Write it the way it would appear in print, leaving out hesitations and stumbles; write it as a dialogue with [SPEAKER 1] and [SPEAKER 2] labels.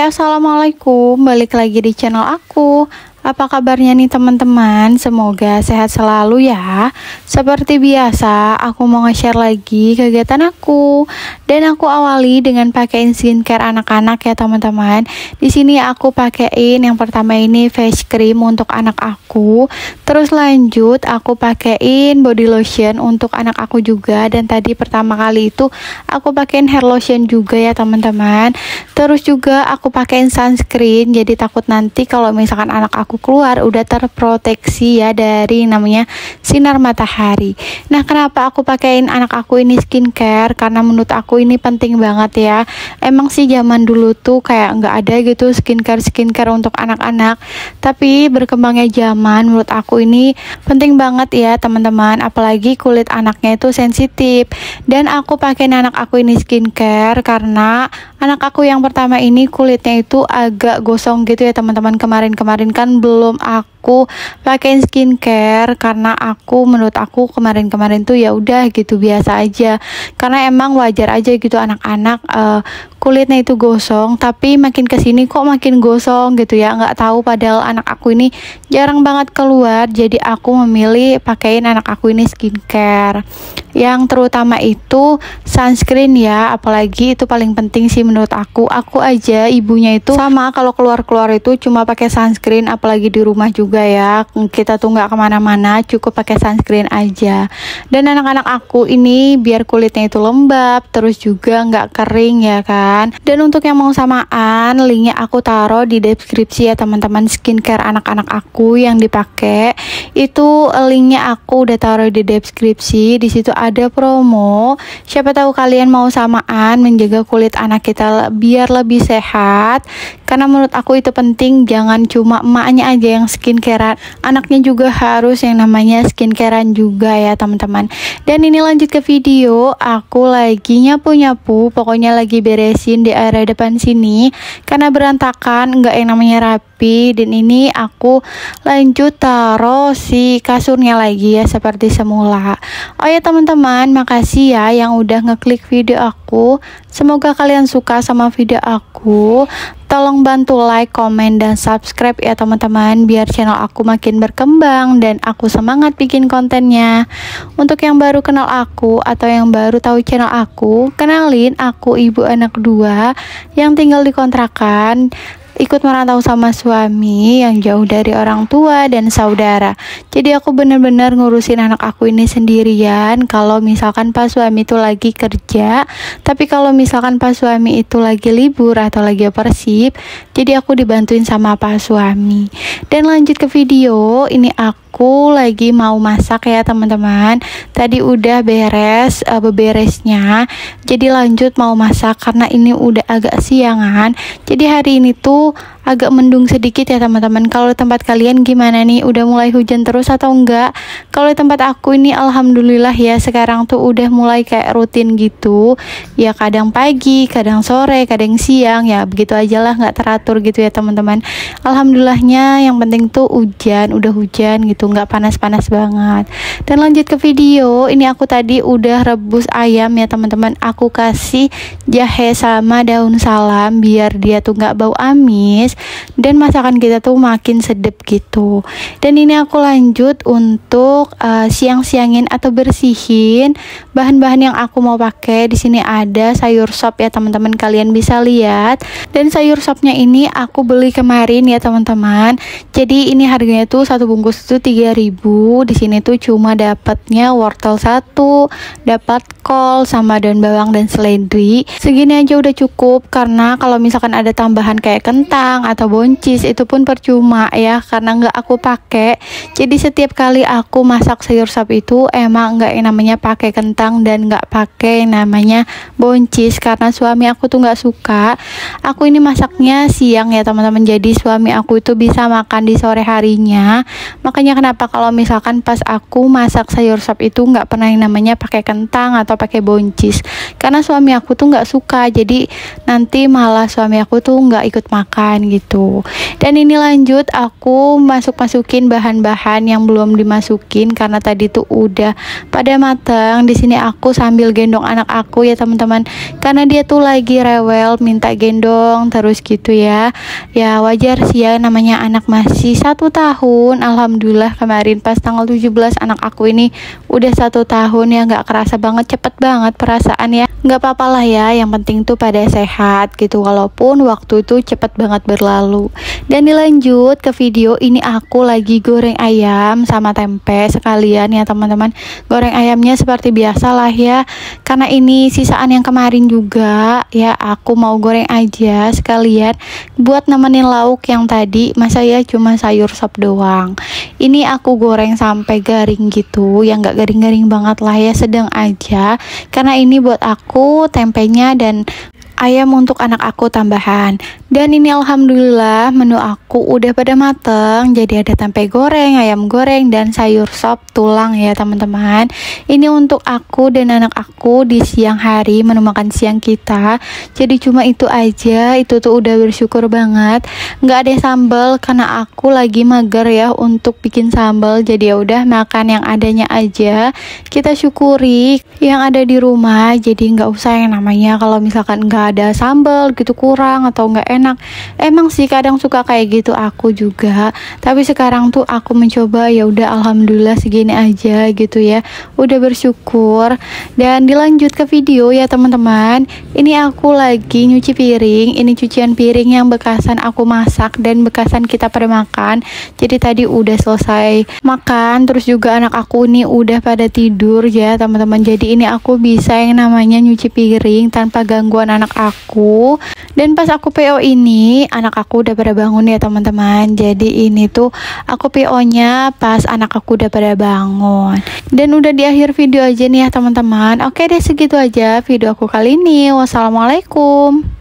[SPEAKER 1] Assalamualaikum, balik lagi di channel aku. Apa kabarnya nih teman-teman? Semoga sehat selalu ya. Seperti biasa, aku mau nge-share lagi kegiatan aku. Dan aku awali dengan pakaiin skincare anak-anak ya teman-teman. Di sini aku pakaiin yang pertama ini face cream untuk anak aku. Terus lanjut aku pakaiin body lotion untuk anak aku juga. Dan tadi pertama kali itu aku pakaiin hair lotion juga ya teman-teman. Terus juga aku pakaiin sunscreen. Jadi takut nanti kalau misalkan anak aku keluar udah terproteksi ya dari namanya sinar matahari. Nah, kenapa aku pakaiin anak aku ini skincare? Karena menurut aku ini penting banget ya. Emang sih zaman dulu tuh kayak nggak ada gitu skincare untuk anak-anak. Tapi berkembangnya zaman menurut aku ini penting banget ya teman-teman. Apalagi kulit anaknya itu sensitif. Dan aku pakaiin anak aku ini skincare karena anak aku yang pertama ini kulitnya itu agak gosong gitu ya teman-teman. Kemarin-kemarin kan belum aku pakein skincare karena menurut aku kemarin-kemarin tuh ya udah gitu biasa aja, karena emang wajar aja gitu anak-anak kulitnya itu gosong, tapi makin kesini kok makin gosong gitu ya, nggak tahu padahal anak aku ini jarang banget keluar. Jadi aku memilih pakein anak aku ini skincare yang terutama itu sunscreen ya, apalagi itu paling penting sih menurut aku aja ibunya itu sama kalau keluar-keluar itu cuma pakai sunscreen, apalagi di rumah juga ya, kita tuh nggak kemana-mana cukup pakai sunscreen aja. Dan anak-anak aku ini biar kulitnya itu lembab terus juga nggak kering ya kan. Dan untuk yang mau samaan, linknya aku taruh di deskripsi ya teman-teman. Skincare anak-anak aku yang dipakai itu linknya aku udah taruh di deskripsi. Di situ ada promo, siapa tahu kalian mau samaan menjaga kulit anak kita biar lebih sehat, karena menurut aku itu penting. Jangan cuma emaknya aja yang skincarean, anaknya juga harus yang namanya skincarean juga ya teman-teman. Dan ini lanjut ke video, aku lagi nyapu-nyapu, pokoknya lagi beresin di area depan sini karena berantakan, nggak yang namanya rapi. Dan ini aku lanjut taruh si kasurnya lagi ya seperti semula. Oh ya teman-teman, makasih ya yang udah ngeklik video aku. Semoga kalian suka sama video aku. Tolong bantu like, komen, dan subscribe ya teman-teman, biar channel aku makin berkembang dan aku semangat bikin kontennya. Untuk yang baru kenal aku atau yang baru tahu channel aku, kenalin aku ibu anak 2 yang tinggal di kontrakan, ikut merantau sama suami yang jauh dari orang tua dan saudara. Jadi aku bener-bener ngurusin anak aku ini sendirian kalau misalkan pas suami itu lagi kerja. Tapi kalau misalkan pas suami itu lagi libur atau lagi persib, jadi aku dibantuin sama pas suami. Dan lanjut ke video, ini aku lagi mau masak ya teman-teman. Tadi udah beres beberesnya, jadi lanjut mau masak karena ini udah agak siangan. Jadi hari ini tuh agak mendung sedikit ya teman-teman. Kalau tempat kalian gimana nih? Udah mulai hujan terus atau enggak? Kalau tempat aku ini alhamdulillah ya sekarang tuh udah mulai kayak rutin gitu. Ya kadang pagi, kadang sore, kadang siang, ya begitu aja lah, nggak teratur gitu ya teman-teman. Alhamdulillahnya yang penting tuh hujan, udah hujan gitu, nggak panas-panas banget. Dan lanjut ke video, ini aku tadi udah rebus ayam ya teman-teman. Aku kasih jahe sama daun salam biar dia tuh nggak bau amis dan masakan kita tuh makin sedap gitu. Dan ini aku lanjut untuk siang-siangin atau bersihin bahan-bahan yang aku mau pakai. Di sini ada sayur sop ya teman-teman, kalian bisa lihat. Dan sayur sopnya ini aku beli kemarin ya teman-teman. Jadi ini harganya tuh satu bungkus tuh 3.000. Di sini tuh cuma dapatnya wortel 1, dapat kol sama daun bawang dan seledri. Segini aja udah cukup, karena kalau misalkan ada tambahan kayak kentang atau buncis itu pun percuma ya, karena nggak aku pakai. Jadi setiap kali aku masak sayur sop itu emang nggak yang namanya pakai kentang dan nggak pakai namanya buncis, karena suami aku tuh nggak suka. Aku ini masaknya siang ya teman-teman, jadi suami aku itu bisa makan di sore harinya. Makanya kenapa kalau misalkan pas aku masak sayur sop itu nggak pernah yang namanya pakai kentang atau pakai buncis, karena suami aku tuh nggak suka. Jadi nanti malah suami aku tuh nggak ikut makan gitu. Dan ini lanjut aku masukin bahan-bahan yang belum dimasukin karena tadi tuh udah pada matang. Di sini aku sambil gendong anak aku ya teman-teman, karena dia tuh lagi rewel minta gendong terus gitu ya. Ya wajar sih ya, namanya anak masih 1 tahun. Alhamdulillah kemarin pas tanggal 17 anak aku ini udah 1 tahun ya, nggak kerasa banget, cepet banget perasaan ya. Nggak apa-apa lah ya, yang penting tuh pada sehat gitu, walaupun waktu itu cepet banget berlalu. Dan dilanjut ke video ini, aku lagi goreng ayam sama tempe sekalian ya teman-teman. Goreng ayamnya seperti biasa lah ya, karena ini sisaan yang kemarin juga ya, aku mau goreng aja sekalian buat nemenin lauk yang tadi. Masa ya cuma sayur sop doang. Ini aku goreng sampai garing gitu, yang nggak garing-garing banget lah ya, sedang aja, karena ini buat aku tempenya dan ayam untuk anak aku tambahan. Dan ini alhamdulillah menu aku udah pada mateng. Jadi ada tempe goreng, ayam goreng, dan sayur sop tulang ya teman-teman. Ini untuk aku dan anak aku di siang hari, menu makan siang kita. Jadi cuma itu aja, itu tuh udah bersyukur banget. Nggak ada sambal karena aku lagi mager ya untuk bikin sambal. Jadi ya udah makan yang adanya aja. Kita syukuri yang ada di rumah. Jadi nggak usah yang namanya kalau misalkan nggak ada sambal gitu kurang atau nggak enak. Emang sih kadang suka kayak gitu aku juga, tapi sekarang tuh aku mencoba ya udah alhamdulillah segini aja gitu ya, udah bersyukur. Dan dilanjut ke video ya teman-teman. Ini aku lagi nyuci piring. Ini cucian piring yang bekasan aku masak dan bekasan kita pada makan. Jadi tadi udah selesai makan, terus juga anak aku nih udah pada tidur ya teman-teman. Jadi ini aku bisa yang namanya nyuci piring tanpa gangguan anak aku. Dan pas aku PO ini anak aku udah pada bangun ya teman-teman. Jadi ini tuh aku PO nya pas anak aku udah pada bangun. Dan udah di akhir video aja nih ya teman-teman. Oke deh, segitu aja video aku kali ini. Wassalamualaikum.